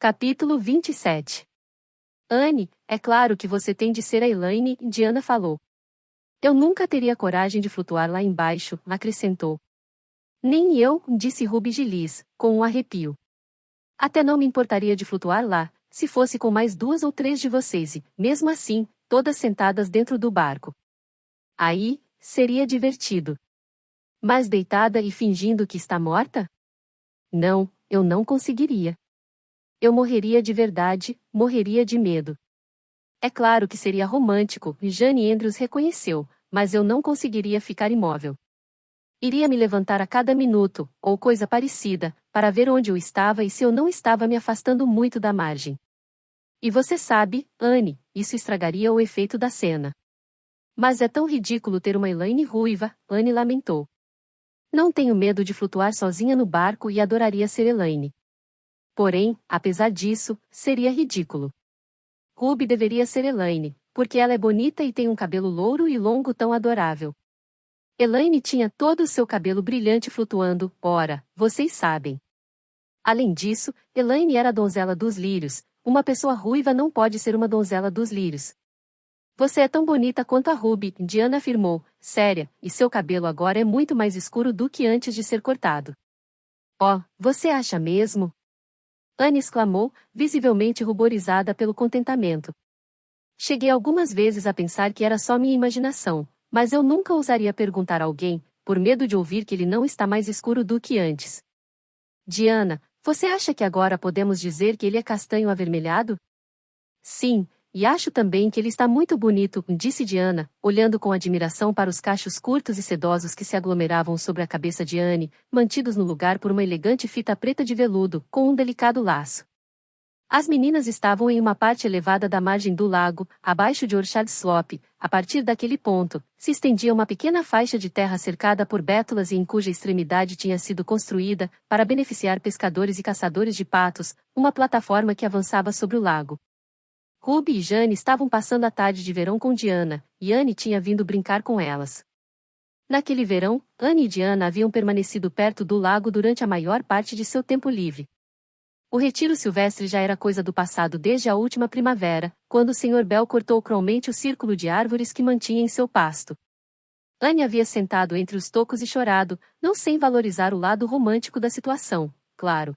Capítulo 27. Anne, é claro que você tem de ser a Elaine, Diana falou. Eu nunca teria coragem de flutuar lá embaixo, acrescentou. Nem eu, disse Ruby Gillis, com um arrepio. Até não me importaria de flutuar lá, se fosse com mais 2 ou 3 de vocês e, mesmo assim, todas sentadas dentro do barco. Aí, seria divertido. Mas deitada e fingindo que está morta? Não, eu não conseguiria. Eu morreria de verdade, morreria de medo. É claro que seria romântico, Jane Andrews reconheceu, mas eu não conseguiria ficar imóvel. Iria me levantar a cada minuto, ou coisa parecida, para ver onde eu estava e se eu não estava me afastando muito da margem. E você sabe, Anne, isso estragaria o efeito da cena. Mas é tão ridículo ter uma Elaine ruiva, Anne lamentou. Não tenho medo de flutuar sozinha no barco e adoraria ser Elaine. Porém, apesar disso, seria ridículo. Ruby deveria ser Elaine, porque ela é bonita e tem um cabelo louro e longo tão adorável. Elaine tinha todo o seu cabelo brilhante flutuando, ora, vocês sabem. Além disso, Elaine era a donzela dos lírios, uma pessoa ruiva não pode ser uma donzela dos lírios. Você é tão bonita quanto a Ruby, Diana afirmou, séria, e seu cabelo agora é muito mais escuro do que antes de ser cortado. Oh, você acha mesmo? Anne exclamou, visivelmente ruborizada pelo contentamento. Cheguei algumas vezes a pensar que era só minha imaginação, mas eu nunca ousaria perguntar a alguém, por medo de ouvir que ele não está mais escuro do que antes. Diana, você acha que agora podemos dizer que ele é castanho avermelhado? Sim, e acho também que ele está muito bonito, disse Diana, olhando com admiração para os cachos curtos e sedosos que se aglomeravam sobre a cabeça de Anne, mantidos no lugar por uma elegante fita preta de veludo, com um delicado laço. As meninas estavam em uma parte elevada da margem do lago, abaixo de Orchard Slope. A partir daquele ponto, se estendia uma pequena faixa de terra cercada por bétulas e em cuja extremidade tinha sido construída, para beneficiar pescadores e caçadores de patos, uma plataforma que avançava sobre o lago. Ruby e Jane estavam passando a tarde de verão com Diana, e Anne tinha vindo brincar com elas. Naquele verão, Anne e Diana haviam permanecido perto do lago durante a maior parte de seu tempo livre. O retiro silvestre já era coisa do passado desde a última primavera, quando o Sr. Bell cortou cruelmente o círculo de árvores que mantinha em seu pasto. Anne havia sentado entre os tocos e chorado, não sem valorizar o lado romântico da situação, claro.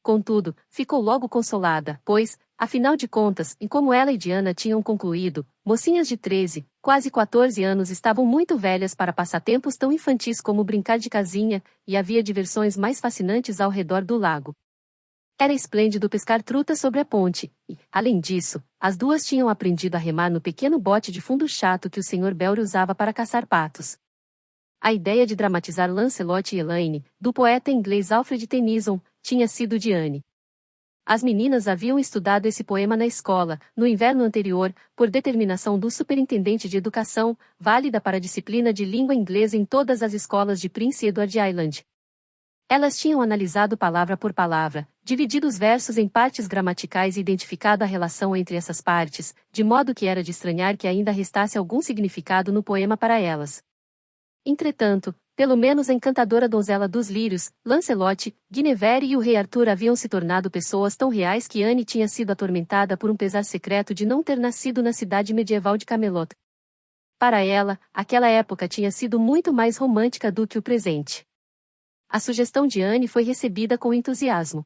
Contudo, ficou logo consolada, pois, afinal de contas, e como ela e Diana tinham concluído, mocinhas de 13, quase 14 anos estavam muito velhas para passatempos tão infantis como brincar de casinha, e havia diversões mais fascinantes ao redor do lago. Era esplêndido pescar truta sobre a ponte, e, além disso, as duas tinham aprendido a remar no pequeno bote de fundo chato que o Sr. Bell usava para caçar patos. A ideia de dramatizar Lancelot e Elaine, do poeta inglês Alfred Tennyson, tinha sido de Anne. As meninas haviam estudado esse poema na escola, no inverno anterior, por determinação do superintendente de educação, válida para a disciplina de língua inglesa em todas as escolas de Prince Edward Island. Elas tinham analisado palavra por palavra, dividido os versos em partes gramaticais e identificado a relação entre essas partes, de modo que era de estranhar que ainda restasse algum significado no poema para elas. Entretanto, pelo menos a encantadora donzela dos lírios, Lancelot, Guinevere e o rei Arthur haviam se tornado pessoas tão reais que Anne tinha sido atormentada por um pesar secreto de não ter nascido na cidade medieval de Camelot. Para ela, aquela época tinha sido muito mais romântica do que o presente. A sugestão de Anne foi recebida com entusiasmo.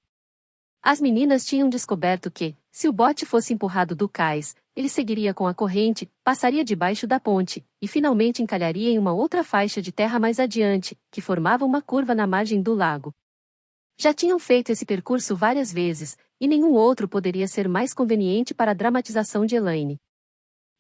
As meninas tinham descoberto que, se o bote fosse empurrado do cais, ele seguiria com a corrente, passaria debaixo da ponte, e finalmente encalharia em uma outra faixa de terra mais adiante, que formava uma curva na margem do lago. Já tinham feito esse percurso várias vezes, e nenhum outro poderia ser mais conveniente para a dramatização de Elaine.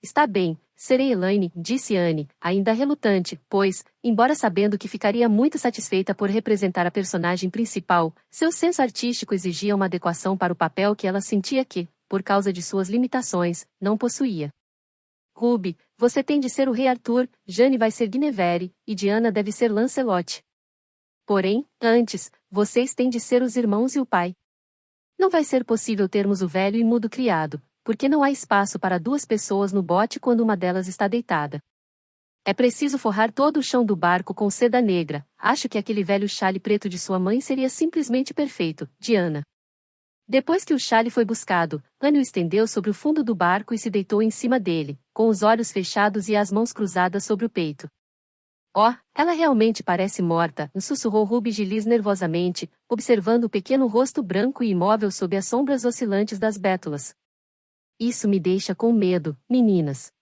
Está bem, serei Elaine, disse Anne, ainda relutante, pois, embora sabendo que ficaria muito satisfeita por representar a personagem principal, seu senso artístico exigia uma adequação para o papel que ela sentia que, por causa de suas limitações, não possuía. Ruby, você tem de ser o rei Arthur, Jane vai ser Guinevere, e Diana deve ser Lancelot. Porém, antes, vocês têm de ser os irmãos e o pai. Não vai ser possível termos o velho e mudo criado, porque não há espaço para 2 pessoas no bote quando uma delas está deitada. É preciso forrar todo o chão do barco com seda negra, acho que aquele velho chale preto de sua mãe seria simplesmente perfeito, Diana. Depois que o chale foi buscado, Anne o estendeu sobre o fundo do barco e se deitou em cima dele, com os olhos fechados e as mãos cruzadas sobre o peito. Oh, ela realmente parece morta, sussurrou Ruby Gillis nervosamente, observando o pequeno rosto branco e imóvel sob as sombras oscilantes das bétulas. Isso me deixa com medo, meninas.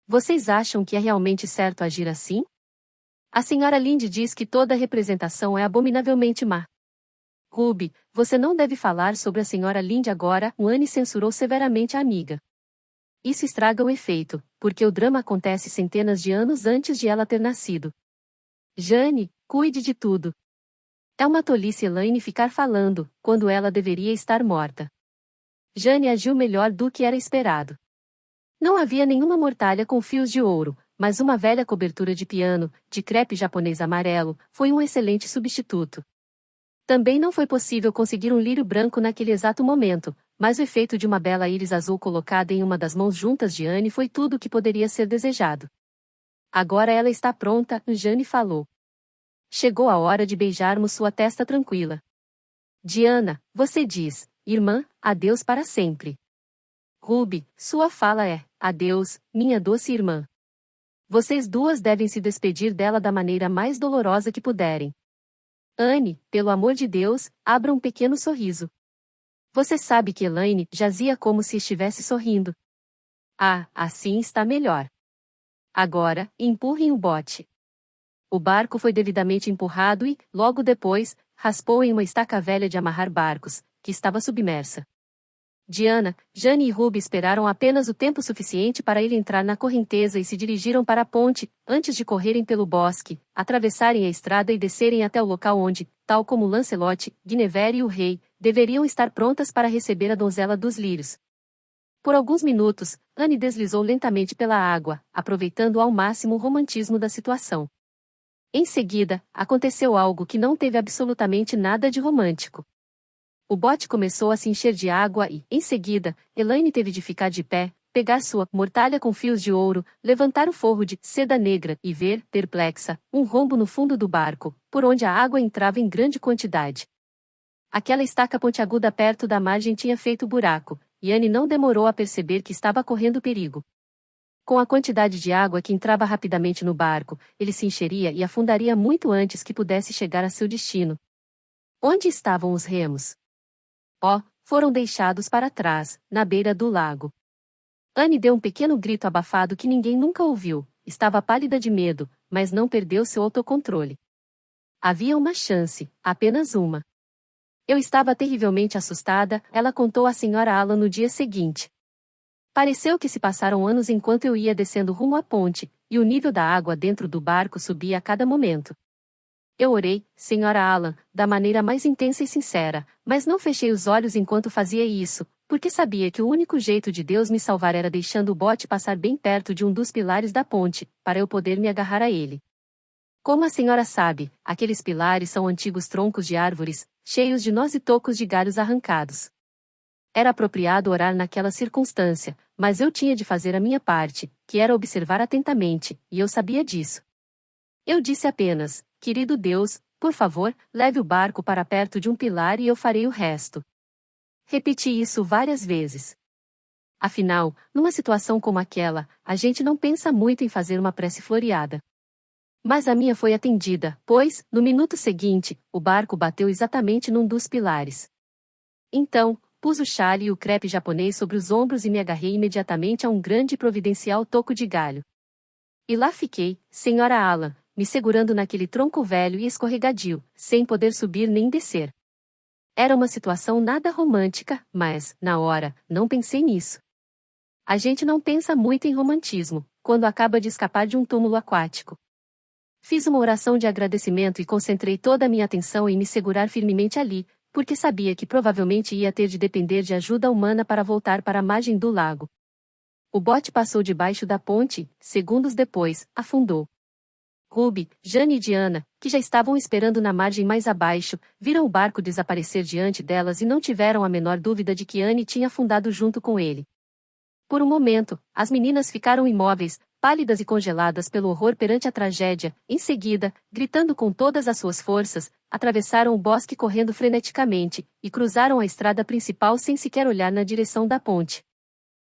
Vocês acham que é realmente certo agir assim? A senhora Lynde diz que toda representação é abominavelmente má. Ruby, você não deve falar sobre a senhora Lynde agora, Anne censurou severamente a amiga. Isso estraga o efeito, porque o drama acontece centenas de anos antes de ela ter nascido. Jane, cuide de tudo. É uma tolice Elaine ficar falando, quando ela deveria estar morta. Jane agiu melhor do que era esperado. Não havia nenhuma mortalha com fios de ouro, mas uma velha cobertura de piano, de crepe japonês amarelo, foi um excelente substituto. Também não foi possível conseguir um lírio branco naquele exato momento, mas o efeito de uma bela íris azul colocada em uma das mãos juntas de Anne foi tudo o que poderia ser desejado. Agora ela está pronta, Jane falou. Chegou a hora de beijarmos sua testa tranquila. Diana, você diz, irmã, adeus para sempre. Ruby, sua fala é, adeus, minha doce irmã. Vocês duas devem se despedir dela da maneira mais dolorosa que puderem. Anne, pelo amor de Deus, abra um pequeno sorriso. Você sabe que Elaine jazia como se estivesse sorrindo. Ah, assim está melhor. Agora, empurrem o bote. O barco foi devidamente empurrado e, logo depois, raspou em uma estaca velha de amarrar barcos, que estava submersa. Diana, Jane e Ruby esperaram apenas o tempo suficiente para ele entrar na correnteza e se dirigiram para a ponte, antes de correrem pelo bosque, atravessarem a estrada e descerem até o local onde, tal como Lancelot, Guinevere e o rei, deveriam estar prontas para receber a donzela dos lírios. Por alguns minutos, Anne deslizou lentamente pela água, aproveitando ao máximo o romantismo da situação. Em seguida, aconteceu algo que não teve absolutamente nada de romântico. O bote começou a se encher de água e, em seguida, Elaine teve de ficar de pé, pegar sua mortalha com fios de ouro, levantar o forro de seda negra e ver, perplexa, um rombo no fundo do barco, por onde a água entrava em grande quantidade. Aquela estaca pontiaguda perto da margem tinha feito buraco, e Anne não demorou a perceber que estava correndo perigo. Com a quantidade de água que entrava rapidamente no barco, ele se encheria e afundaria muito antes que pudesse chegar a seu destino. Onde estavam os remos? Oh, foram deixados para trás, na beira do lago. Anne deu um pequeno grito abafado que ninguém nunca ouviu, estava pálida de medo, mas não perdeu seu autocontrole. Havia uma chance, apenas uma. Eu estava terrivelmente assustada, ela contou à senhora Alan no dia seguinte. Pareceu que se passaram anos enquanto eu ia descendo rumo à ponte, e o nível da água dentro do barco subia a cada momento. Eu orei, senhora Alan, da maneira mais intensa e sincera, mas não fechei os olhos enquanto fazia isso, porque sabia que o único jeito de Deus me salvar era deixando o bote passar bem perto de um dos pilares da ponte, para eu poder me agarrar a ele. Como a senhora sabe, aqueles pilares são antigos troncos de árvores, cheios de nós e tocos de galhos arrancados. Era apropriado orar naquela circunstância, mas eu tinha de fazer a minha parte, que era observar atentamente, e eu sabia disso. Eu disse apenas, querido Deus, por favor, leve o barco para perto de um pilar e eu farei o resto. Repeti isso várias vezes. Afinal, numa situação como aquela, a gente não pensa muito em fazer uma prece floreada. Mas a minha foi atendida, pois, no minuto seguinte, o barco bateu exatamente num dos pilares. Então, pus o chale e o crepe japonês sobre os ombros e me agarrei imediatamente a um grande e providencial toco de galho. E lá fiquei, senhora Alan, me segurando naquele tronco velho e escorregadio, sem poder subir nem descer. Era uma situação nada romântica, mas, na hora, não pensei nisso. A gente não pensa muito em romantismo, quando acaba de escapar de um túmulo aquático. Fiz uma oração de agradecimento e concentrei toda a minha atenção em me segurar firmemente ali, porque sabia que provavelmente ia ter de depender de ajuda humana para voltar para a margem do lago. O bote passou debaixo da ponte, segundos depois, afundou. Ruby, Jane e Diana, que já estavam esperando na margem mais abaixo, viram o barco desaparecer diante delas e não tiveram a menor dúvida de que Anne tinha afundado junto com ele. Por um momento, as meninas ficaram imóveis, pálidas e congeladas pelo horror perante a tragédia. Em seguida, gritando com todas as suas forças, atravessaram o bosque correndo freneticamente, e cruzaram a estrada principal sem sequer olhar na direção da ponte.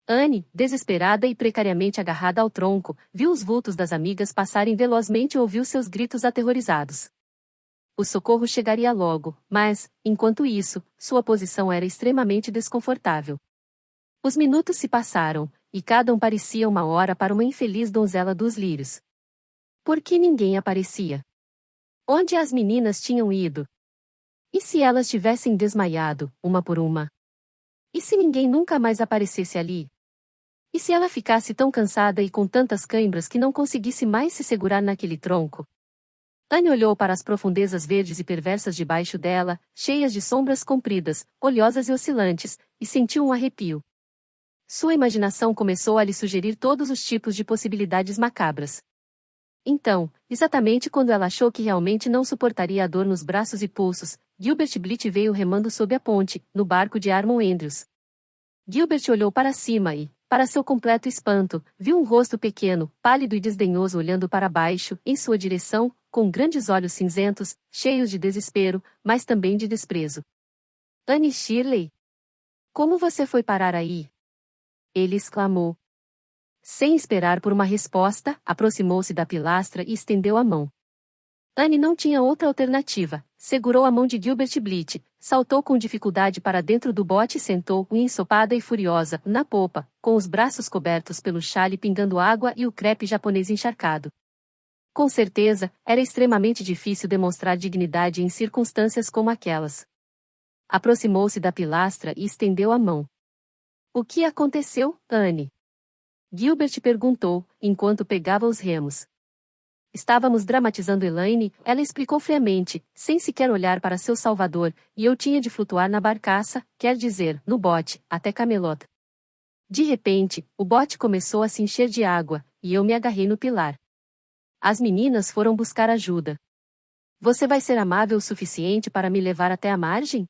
Anne, desesperada e precariamente agarrada ao tronco, viu os vultos das amigas passarem velozmente e ouviu seus gritos aterrorizados. O socorro chegaria logo, mas, enquanto isso, sua posição era extremamente desconfortável. Os minutos se passaram, e cada um parecia uma hora para uma infeliz donzela dos lírios. Por que ninguém aparecia? Onde as meninas tinham ido? E se elas tivessem desmaiado, uma por uma? E se ninguém nunca mais aparecesse ali? E se ela ficasse tão cansada e com tantas cãibras que não conseguisse mais se segurar naquele tronco? Anne olhou para as profundezas verdes e perversas debaixo dela, cheias de sombras compridas, oleosas e oscilantes, e sentiu um arrepio. Sua imaginação começou a lhe sugerir todos os tipos de possibilidades macabras. Então, exatamente quando ela achou que realmente não suportaria a dor nos braços e pulsos, Gilbert Blythe veio remando sob a ponte, no barco de Armand Andrews. Gilbert olhou para cima e, para seu completo espanto, viu um rosto pequeno, pálido e desdenhoso olhando para baixo, em sua direção, com grandes olhos cinzentos, cheios de desespero, mas também de desprezo. Anne Shirley? Como você foi parar aí? Ele exclamou. Sem esperar por uma resposta, aproximou-se da pilastra e estendeu a mão. Anne não tinha outra alternativa, segurou a mão de Gilbert Blythe, saltou com dificuldade para dentro do bote e sentou, ensopada e furiosa, na popa, com os braços cobertos pelo chale pingando água e o crepe japonês encharcado. Com certeza, era extremamente difícil demonstrar dignidade em circunstâncias como aquelas. Aproximou-se da pilastra e estendeu a mão. O que aconteceu, Anne? Gilbert perguntou, enquanto pegava os remos. Estávamos dramatizando Elaine, ela explicou friamente, sem sequer olhar para seu salvador, e eu tinha de flutuar na barcaça, quer dizer, no bote, até Camelot. De repente, o bote começou a se encher de água, e eu me agarrei no pilar. As meninas foram buscar ajuda. Você vai ser amável o suficiente para me levar até a margem?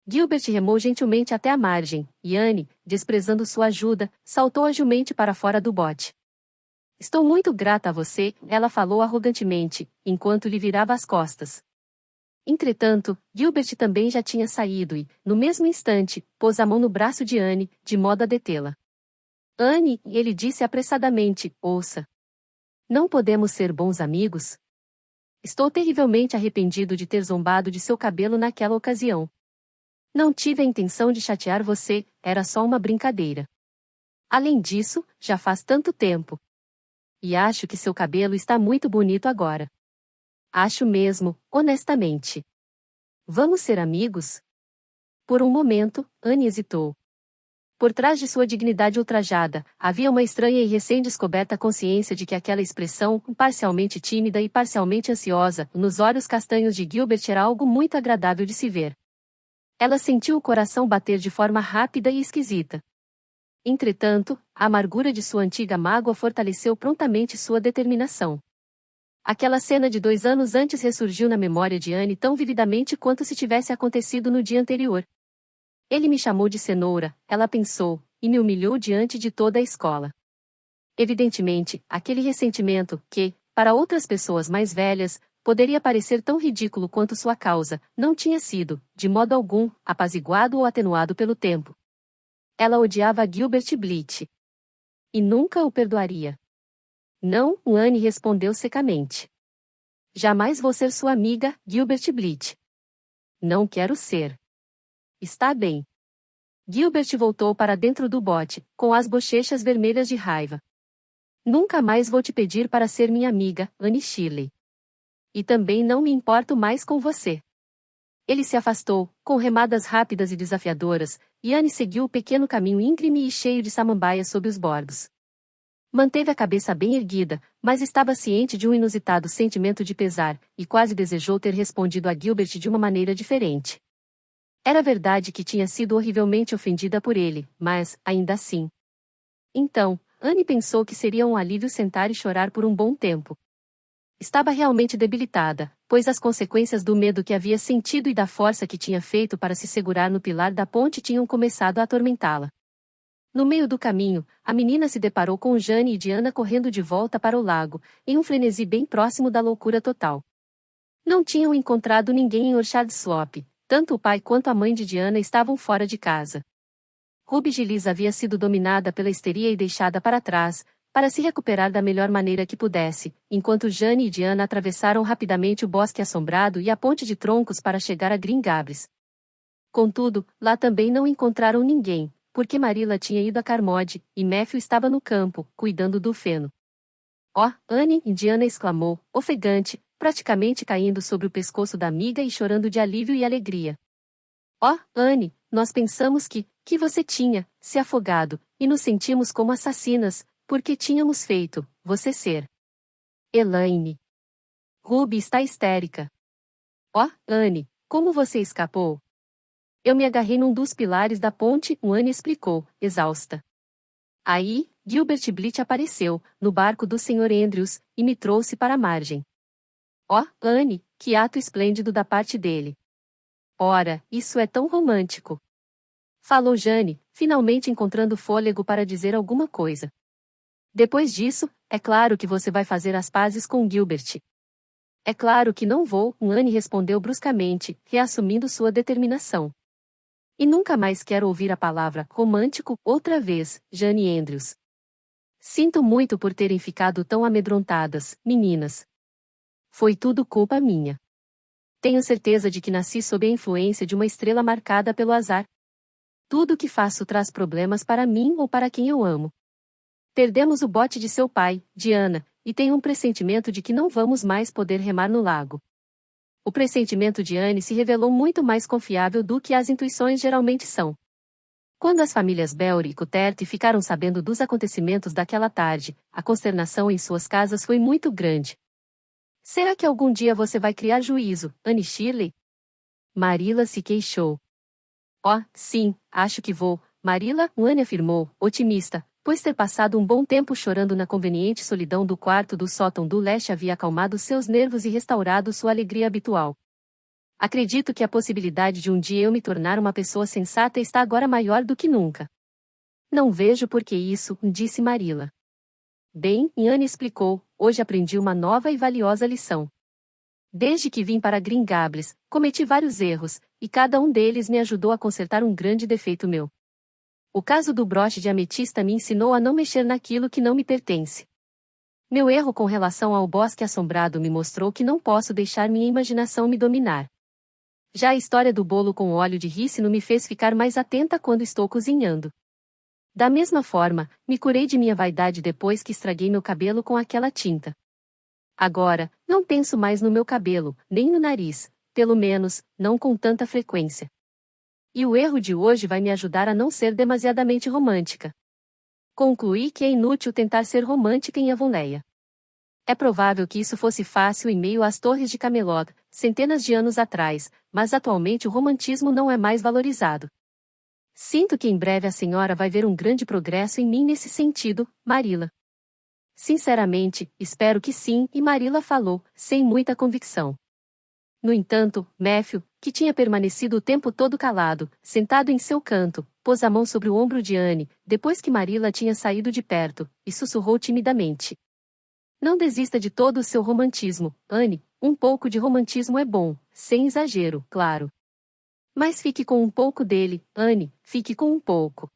Gilbert remou gentilmente até a margem, e Anne, desprezando sua ajuda, saltou agilmente para fora do bote. Estou muito grata a você, ela falou arrogantemente, enquanto lhe virava as costas. Entretanto, Gilbert também já tinha saído e, no mesmo instante, pôs a mão no braço de Anne, de modo a detê-la. Anne, ele disse apressadamente, ouça. Não podemos ser bons amigos? Estou terrivelmente arrependido de ter zombado de seu cabelo naquela ocasião. Não tive a intenção de chatear você, era só uma brincadeira. Além disso, já faz tanto tempo. E acho que seu cabelo está muito bonito agora. Acho mesmo, honestamente. Vamos ser amigos? Por um momento, Anne hesitou. Por trás de sua dignidade ultrajada, havia uma estranha e recém-descoberta consciência de que aquela expressão, parcialmente tímida e parcialmente ansiosa, nos olhos castanhos de Gilbert era algo muito agradável de se ver. Ela sentiu o coração bater de forma rápida e esquisita. Entretanto, a amargura de sua antiga mágoa fortaleceu prontamente sua determinação. Aquela cena de 2 anos antes ressurgiu na memória de Anne tão vividamente quanto se tivesse acontecido no dia anterior. Ele me chamou de cenoura, ela pensou, e me humilhou diante de toda a escola. Evidentemente, aquele ressentimento, que, para outras pessoas mais velhas, poderia parecer tão ridículo quanto sua causa, não tinha sido, de modo algum, apaziguado ou atenuado pelo tempo. Ela odiava Gilbert Blythe. E nunca o perdoaria. Não, Anne respondeu secamente. Jamais vou ser sua amiga, Gilbert Blythe. Não quero ser. Está bem. Gilbert voltou para dentro do bote, com as bochechas vermelhas de raiva. Nunca mais vou te pedir para ser minha amiga, Anne Shirley. E também não me importo mais com você. Ele se afastou, com remadas rápidas e desafiadoras, e Anne seguiu o pequeno caminho íngreme e cheio de samambaias sob os bordos. Manteve a cabeça bem erguida, mas estava ciente de um inusitado sentimento de pesar, e quase desejou ter respondido a Gilbert de uma maneira diferente. Era verdade que tinha sido horrivelmente ofendida por ele, mas, ainda assim. Então, Anne pensou que seria um alívio sentar e chorar por um bom tempo. Estava realmente debilitada, pois as consequências do medo que havia sentido e da força que tinha feito para se segurar no pilar da ponte tinham começado a atormentá-la. No meio do caminho, a menina se deparou com Jane e Diana correndo de volta para o lago, em um frenesi bem próximo da loucura total. Não tinham encontrado ninguém em Orchard Slope, tanto o pai quanto a mãe de Diana estavam fora de casa. Ruby Gillis havia sido dominada pela histeria e deixada para trás, para se recuperar da melhor maneira que pudesse, enquanto Jane e Diana atravessaram rapidamente o bosque assombrado e a ponte de troncos para chegar a Green Gables. Contudo, lá também não encontraram ninguém, porque Marilla tinha ido a Carmody, e Matthew estava no campo, cuidando do feno. Oh, Anne! Diana exclamou, ofegante, praticamente caindo sobre o pescoço da amiga e chorando de alívio e alegria. Oh, Anne, nós pensamos que você tinha se afogado, e nos sentimos como assassinas, porque tínhamos feito você ser. Elaine. Ruby está histérica. Oh, Anne, como você escapou? Eu me agarrei num dos pilares da ponte, Anne explicou, exausta. Aí, Gilbert Blythe apareceu, no barco do Sr. Andrews, e me trouxe para a margem. Oh, Anne, que ato esplêndido da parte dele. Ora, isso é tão romântico. Falou Jane, finalmente encontrando fôlego para dizer alguma coisa. Depois disso, é claro que você vai fazer as pazes com Gilbert. É claro que não vou, Anne respondeu bruscamente, reassumindo sua determinação. E nunca mais quero ouvir a palavra romântico outra vez, Jane Andrews. Sinto muito por terem ficado tão amedrontadas, meninas. Foi tudo culpa minha. Tenho certeza de que nasci sob a influência de uma estrela marcada pelo azar. Tudo o que faço traz problemas para mim ou para quem eu amo. Perdemos o bote de seu pai, Diana, e tenho um pressentimento de que não vamos mais poder remar no lago. O pressentimento de Anne se revelou muito mais confiável do que as intuições geralmente são. Quando as famílias Belry e Cuthert ficaram sabendo dos acontecimentos daquela tarde, a consternação em suas casas foi muito grande. Será que algum dia você vai criar juízo, Anne Shirley? Marilla se queixou. Oh, sim, acho que vou, Marilla, Anne afirmou, otimista, pois ter passado um bom tempo chorando na conveniente solidão do quarto do sótão do leste havia acalmado seus nervos e restaurado sua alegria habitual. Acredito que a possibilidade de um dia eu me tornar uma pessoa sensata está agora maior do que nunca. Não vejo por que isso, disse Marilla. Bem, Anne explicou, hoje aprendi uma nova e valiosa lição. Desde que vim para Green Gables, cometi vários erros, e cada um deles me ajudou a consertar um grande defeito meu. O caso do broche de ametista me ensinou a não mexer naquilo que não me pertence. Meu erro com relação ao bosque assombrado me mostrou que não posso deixar minha imaginação me dominar. Já a história do bolo com óleo de rícino me fez ficar mais atenta quando estou cozinhando. Da mesma forma, me curei de minha vaidade depois que estraguei meu cabelo com aquela tinta. Agora, não penso mais no meu cabelo, nem no nariz, pelo menos, não com tanta frequência. E o erro de hoje vai me ajudar a não ser demasiadamente romântica. Concluí que é inútil tentar ser romântica em Avonlea. É provável que isso fosse fácil em meio às torres de Camelot, centenas de anos atrás, mas atualmente o romantismo não é mais valorizado. Sinto que em breve a senhora vai ver um grande progresso em mim nesse sentido, Marilla. Sinceramente, espero que sim, e Marilla falou, sem muita convicção. No entanto, Matthew, que tinha permanecido o tempo todo calado, sentado em seu canto, pôs a mão sobre o ombro de Anne, depois que Marilla tinha saído de perto, e sussurrou timidamente. Não desista de todo o seu romantismo, Anne, um pouco de romantismo é bom, sem exagero, claro. Mas fique com um pouco dele, Anne, fique com um pouco.